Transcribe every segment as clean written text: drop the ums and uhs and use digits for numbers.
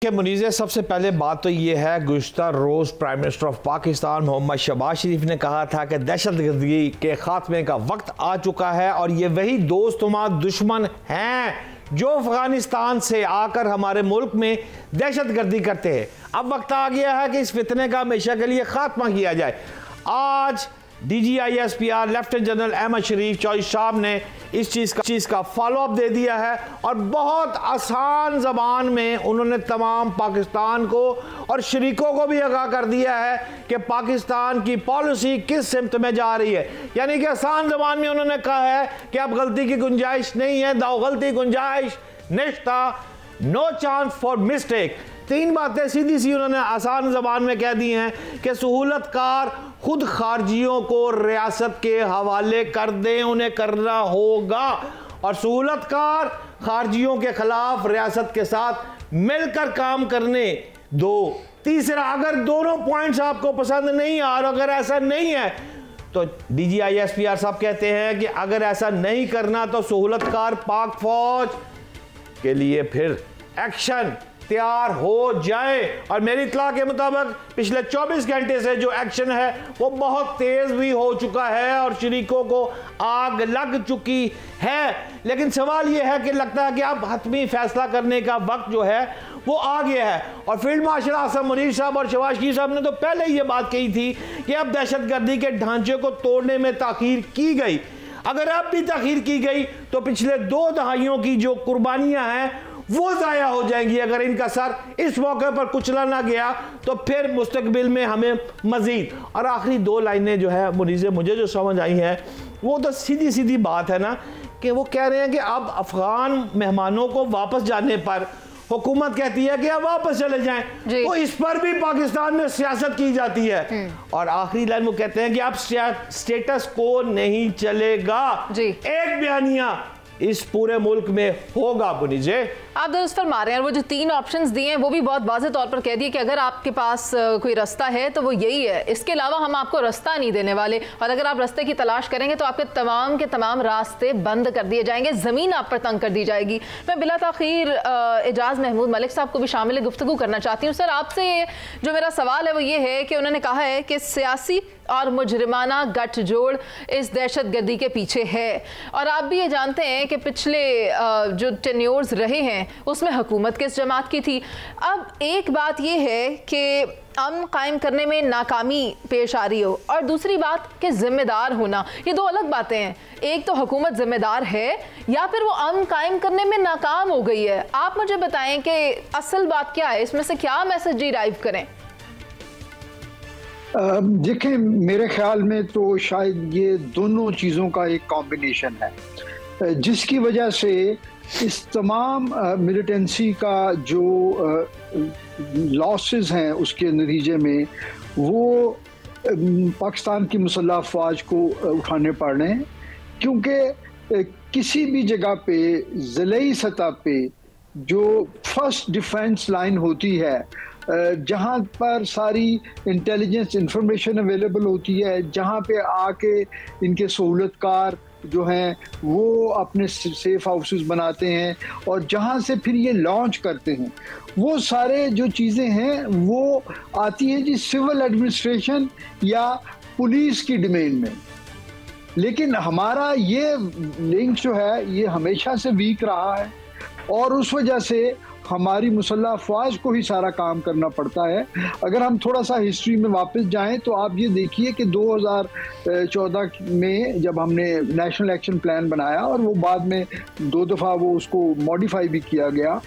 देखिए मुनीज़े, सबसे पहले बात तो ये है, गुज़िश्ता रोज़ prime minister of Pakistan Mohammad Shehbaz Sharif ने कहा था कि दहशतगर्दी के खात्मे का वक्त आ चुका है और ये वही दोस्त हमारे दुश्मन हैं जो अफगानिस्तान से आकर हमारे मुल्क में दहशतगर्दी करते हैं। अब वक्त आ गया है कि इस फितने का हमेशा के लिए खात्मा किया जाए। आज DGISPR लेफ्टिनेंट जनरल अहमद शरीफ चौधरी साहब ने इस चीज़ का फॉलो अप दे दिया है और बहुत आसान ज़बान में उन्होंने तमाम पाकिस्तान को और शरीकों को भी आगाह कर दिया है कि पाकिस्तान की पॉलिसी किस सिमत में जा रही है। यानी कि आसान ज़बान में उन्होंने कहा है कि अब गलती की गुंजाइश नहीं है, दाव गलती गुंजाइश निश्ता, नो चांस फॉर मिस्टेक। तीन बातें सीधी सी उन्होंने आसान ज़बान में कह दी हैं कि सहूलतकार खुद खारजियों को रियासत के हवाले कर दें, उन्हें करना होगा, और सहूलतकार खारजियों के खिलाफ रियासत के साथ मिलकर काम करने दो। तीसरा, अगर दोनों पॉइंट्स आपको पसंद नहीं आ रहा, अगर ऐसा नहीं है तो DGISPR साहब कहते हैं कि अगर ऐसा नहीं करना तो सहूलतकार पाक फौज के लिए फिर एक्शन तैयार हो जाए। और मेरी इत्तला के मुताबिक पिछले 24 घंटे से जो एक्शन है वो बहुत तेज भी हो चुका है और शरीकों को आग लग चुकी है। लेकिन सवाल ये है कि लगता है कि अब हतमी फैसला करने का वक्त जो है वो आ गया है। और फील्ड मार्शल आसम मुनीर साहब और शहबाज शरीफ साहब ने तो पहले ये बात कही थी कि अब दहशतगर्दी के ढांचे को तोड़ने में ताखीर की गई। अगर अब भी ताखीर की गई तो पिछले 2 दहाइयों की जो कुर्बानियां हैं वो ज़ाया हो जाएंगी। अगर इनका सर इस मौके पर कुचला ना गया तो फिर मुस्तकबिल में हमें मज़ीद। और आखिरी 2 लाइनें जो है मुनीज़े मुझे जो समझ आई हैं वो तो सीधी सीधी बात है ना, कि वो कह रहे हैं कि अब अफ़गान मेहमानों को वापस जाने पर हुकूमत कहती है कि अब वापस चले जाएं, तो इस पर भी पाकिस्तान में सियासत की जाती है। और आखिरी लाइन वो कहते हैं कि अब स्टेटस को नहीं चलेगा, एक बयानिया इस पूरे मुल्क में होगा। बुनीजे आप दुरुस्त फरमा रहे हैं, और वो जो 3 ऑप्शंस दिए हैं वो भी बहुत वाज़ेह तौर पर कह दिए कि अगर आपके पास कोई रास्ता है तो वो यही है, इसके अलावा हम आपको रास्ता नहीं देने वाले, और अगर आप रास्ते की तलाश करेंगे तो आपके तमाम के तमाम रास्ते बंद कर दिए जाएंगे, ज़मीन आप पर तंग कर दी जाएगी। मैं बिला ताख़ीर एजाज महमूद मलिक साहब को भी शामिल गुफ्तगू करना चाहती हूँ। सर, आपसे जो मेरा सवाल है वो ये है कि उन्होंने कहा है कि सियासी और मुजरिमाना गठजोड़ इस दहशतगर्दी के पीछे है, और आप भी ये जानते हैं कि पिछले जो टेन्योर्स रहे हैं उसमें हुकूमत किस जमात की थी। अब एक बात ये है कि अमन कायम करने में नाकामी पेश आ रही हो, और दूसरी बात कि जिम्मेदार होना, ये 2 अलग बातें हैं। एक तो हुकूमत जिम्मेदार है या फिर वो अमन कायम करने में नाकाम हो गई है। आप मुझे बताएं कि असल बात क्या है, इसमें से क्या मैसेज डिराइव करें? देखें, मेरे ख्याल में तो शायद ये दोनों चीज़ों का एक कॉम्बिनेशन है, जिसकी वजह से इस तमाम मिलिटेंसी का जो लॉसेस हैं उसके नतीजे में वो पाकिस्तान की मुसल्लह अफवाज को उठाने पड़ रहे हैं। क्योंकि किसी भी जगह पे ज़िलाई सतह पे जो फर्स्ट डिफेंस लाइन होती है, जहाँ पर सारी इंटेलिजेंस इंफॉर्मेशन अवेलेबल होती है, जहाँ पे आके इनके सहूलतकार जो हैं वो अपने सेफ हाउसेस बनाते हैं और जहाँ से फिर ये लॉन्च करते हैं, वो सारे जो चीज़ें हैं वो आती हैं जी सिविल एडमिनिस्ट्रेशन या पुलिस की डोमेन में। लेकिन हमारा ये लिंक जो है ये हमेशा से वीक रहा है और उस वजह से हमारी मुसल्लह अफवाज को ही सारा काम करना पड़ता है। अगर हम थोड़ा सा हिस्ट्री में वापस जाएं तो आप ये देखिए कि 2014 में जब हमने नेशनल एक्शन प्लान बनाया और वो बाद में 2 दफ़ा वो उसको मॉडिफाई भी किया गया,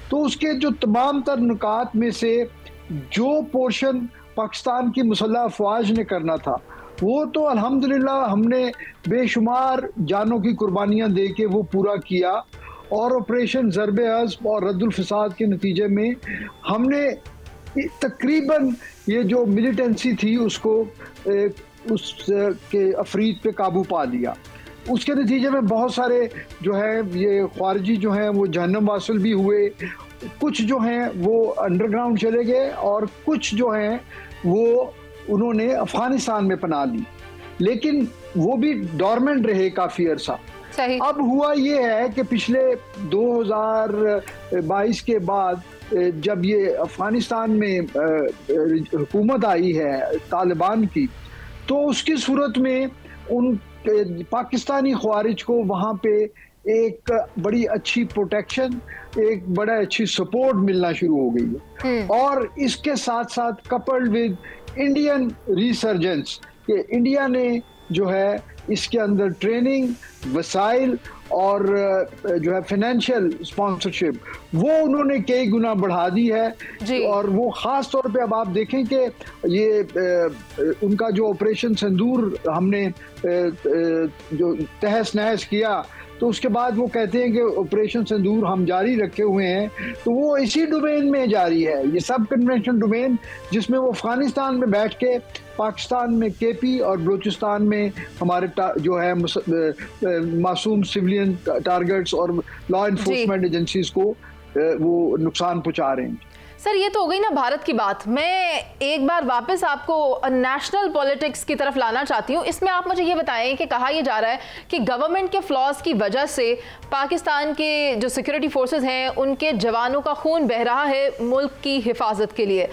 तो उसके जो तमाम तर नुकात में से जो पोर्शन पाकिस्तान की मुसल्लह अफवाज ने करना था वो तो अल्हम्दुलिल्लाह हमने बेशुमार जानों की कुर्बानियाँ दे के वो पूरा किया, और ऑपरेशन ज़रब-ए-अज़्म और रद्दुल फ़साद के नतीजे में हमने तकरीबन ये जो मिलिटेंसी थी उसको उसके अफरीद पे काबू पा लिया। उसके नतीजे में बहुत सारे जो है ये ख़ारजी जो हैं वो जहन्नम वासिल भी हुए, कुछ जो हैं वो अंडरग्राउंड चले गए और कुछ जो हैं वो उन्होंने अफ़गानिस्तान में पनाह ली, लेकिन वो भी डॉर्मेंट रहे काफ़ी अरसा। अब हुआ ये है कि पिछले 2022 के बाद जब ये अफगानिस्तान में हुकूमत आई है तालिबान की, तो उसकी सूरत में उन पाकिस्तानी ख्वारिज को वहाँ पे एक बड़ी अच्छी प्रोटेक्शन, एक बड़ा अच्छी सपोर्ट मिलना शुरू हो गई है। और इसके साथ साथ कपल्ड विद इंडियन रिसर्जेंस, कि इंडिया ने जो है इसके अंदर ट्रेनिंग, वसाइल और जो है फाइनेंशियल स्पॉन्सरशिप वो उन्होंने कई गुना बढ़ा दी है। और वो ख़ास तौर पे अब आप देखें कि ये उनका जो ऑपरेशन सिंदूर हमने जो तहस नहस किया, तो उसके बाद वो कहते हैं कि ऑपरेशन सिंदूर हम जारी रखे हुए हैं, तो वो इसी डोमेन में जारी है, ये सब कन्वेंशन डोमेन, जिसमें वो अफगानिस्तान में बैठ के पाकिस्तान में केपी और बलूचिस्तान में हमारे जो है मासूम सिविलियन टारगेट्स और लॉ इन्फोर्समेंट एजेंसीज को वो नुकसान पहुंचा रहे हैं। सर, ये तो हो गई ना भारत की बात। मैं एक बार वापस आपको नेशनल पॉलिटिक्स की तरफ लाना चाहती हूँ। इसमें आप मुझे ये बताएं कि कहा यह जा रहा है कि गवर्नमेंट के फ्लॉज की वजह से पाकिस्तान के जो सिक्योरिटी फोर्सेस हैं उनके जवानों का खून बह रहा है मुल्क की हिफाजत के लिए।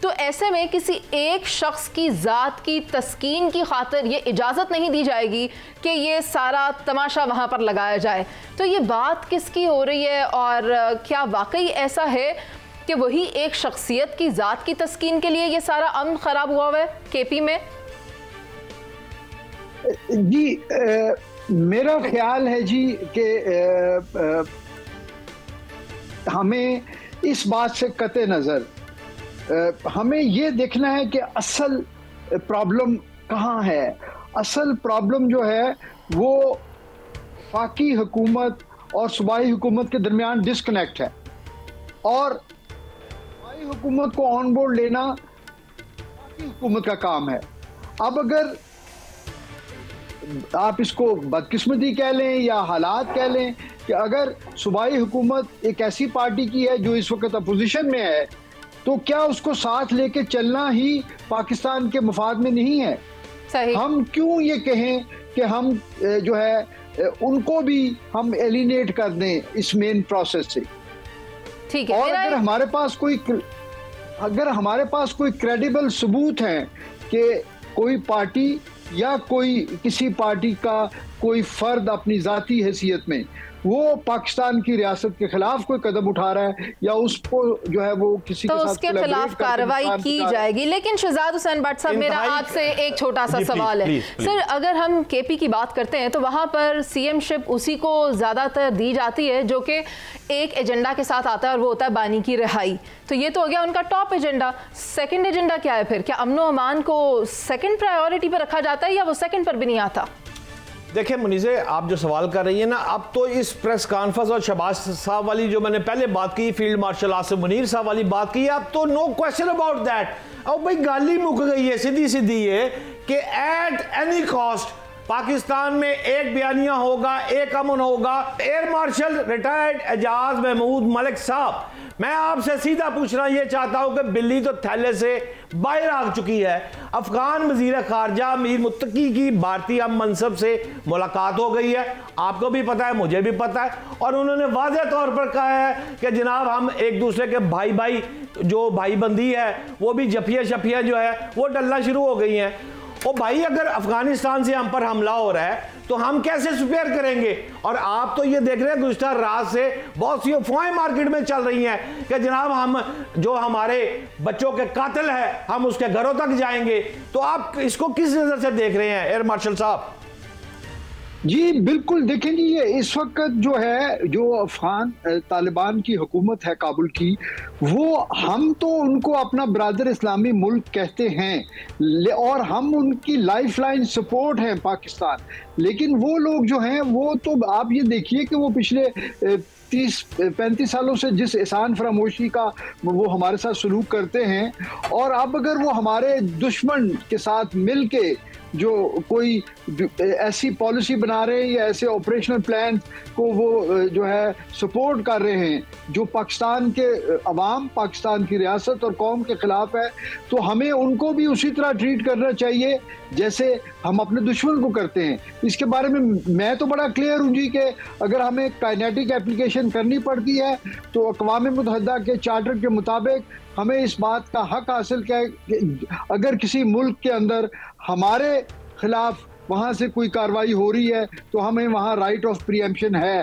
तो ऐसे में किसी एक शख्स की ज़ात की तस्कीन की खातिर ये इजाज़त नहीं दी जाएगी कि ये सारा तमाशा वहाँ पर लगाया जाए। तो ये बात किसकी हो रही है, और क्या वाकई ऐसा है कि वही एक शख्सियत की ज़ात की तस्कीन के लिए ये सारा अमन ख़राब हुआ है केपी में? जी, मेरा ख्याल है जी कि हमें इस बात से कते नज़र हमें ये देखना है कि असल प्रॉब्लम कहाँ है। असल प्रॉब्लम जो है वो वफाकी हुकूमत और सूबाई हुकूमत के दरमियान डिस्कनेक्ट है, और हुकूमत को ऑन बोर्ड लेना हुकूमत का काम है। अब अगर आप इसको बदकिस्मती कह लें या हालात कह लें कि अगर सूबाई हुकूमत एक ऐसी पार्टी की है जो इस वक्त अपोजिशन में है, तो क्या उसको साथ लेके चलना ही पाकिस्तान के मफाद में नहीं है? सही। हम क्यों ये कहें कि हम जो है उनको भी हम एलिनेट कर दें इस मेन प्रोसेस से? ठीक है। और अगर हमारे पास कोई क्रेडिबल सबूत है कि कोई पार्टी या कोई किसी पार्टी का कोई फर्द अपनी जाती हैसियत में वो पाकिस्तान की रियासत के खिलाफ कोई कदम उठा रहा है या उसको जो है वो किसी तो के साथ उसके खिलाफ कार्रवाई की जाएगी। लेकिन शहजाद हुसैन भट्ट साहब, मेरा आपसे एक छोटा सा सवाल है। सर, अगर हम केपी की बात करते हैं तो वहाँ पर सीएमशिप उसी को ज़्यादातर दी जाती है जो कि एक एजेंडा के साथ आता है, और वो होता है बानी की रिहाई। तो ये तो हो गया उनका टॉप एजेंडा। सेकंड एजेंडा क्या है फिर? क्या अमन व अमान को सेकंड प्रायोरिटी पर रखा जाता है या वो सेकंड पर भी नहीं आता? देखिए मुनीज़े, आप जो सवाल कर रही है ना, अब तो इस प्रेस कॉन्फ्रेंस और शहबाज साहब वाली जो मैंने पहले बात की, फील्ड मार्शल आसिम मुनीर साहब वाली बात की, अब तो नो क्वेश्चन अबाउट दैट। अब भाई गाली मुक गई है, सीधी सीधी है कि एट एनी कॉस्ट पाकिस्तान में एक बयानिया होगा, एक अमन होगा। Air marshal retired Ejaz Mahmood Malik साहब, मैं आपसे सीधा पूछना यह चाहता हूं कि बिल्ली तो थैले से बाहर आ चुकी है। अफगान वजीर खारजा मीर मुत्तकी की भारतीय हम मनसब से मुलाकात हो गई है, आपको भी पता है, मुझे भी पता है, और उन्होंने वाज़ेह तौर पर कहा है कि जनाब हम एक दूसरे के भाई भाई जो भाईबंदी है वो भी जफिया शफिया जो है वो डलना शुरू हो गई हैं। ओ भाई, अगर अफगानिस्तान से हम पर हमला हो रहा है तो हम कैसे सुपेयर करेंगे? और आप तो ये देख रहे हैं गुज़िश्ता रात से बहुत सी अफवाहें मार्केट में चल रही हैं कि जनाब हम जो हमारे बच्चों के कातिल है हम उसके घरों तक जाएंगे। तो आप इसको किस नज़र से देख रहे हैं एयर मार्शल साहब? जी बिल्कुल, देखें जी, ये इस वक्त जो है जो अफगान तालिबान की हुकूमत है काबुल की, वो हम तो उनको अपना ब्रादर इस्लामी मुल्क कहते हैं और हम उनकी लाइफलाइन सपोर्ट हैं पाकिस्तान। लेकिन वो लोग जो हैं वो तो आप ये देखिए कि वो पिछले 30-35 सालों से जिस एहसान फरामोशी का वो हमारे साथ सलूक करते हैं, और अब अगर वो हमारे दुश्मन के साथ मिल के जो कोई ऐसी पॉलिसी बना रहे हैं या ऐसे ऑपरेशनल प्लान को वो जो है सपोर्ट कर रहे हैं जो पाकिस्तान के अवाम, पाकिस्तान की रियासत और कौम के खिलाफ है, तो हमें उनको भी उसी तरह ट्रीट करना चाहिए जैसे हम अपने दुश्मन को करते हैं। इसके बारे में मैं तो बड़ा क्लियर हूँ जी कि अगर हमें काइनेटिक एप्लीकेशन करनी पड़ती है तो अक़वाम मुत्तहिदा के चार्टर के मुताबिक हमें इस बात का हक हासिल है कि अगर किसी मुल्क के अंदर हमारे खिलाफ वहाँ से कोई कार्रवाई हो रही है तो हमें वहाँ राइट ऑफ प्रीएम्पशन है।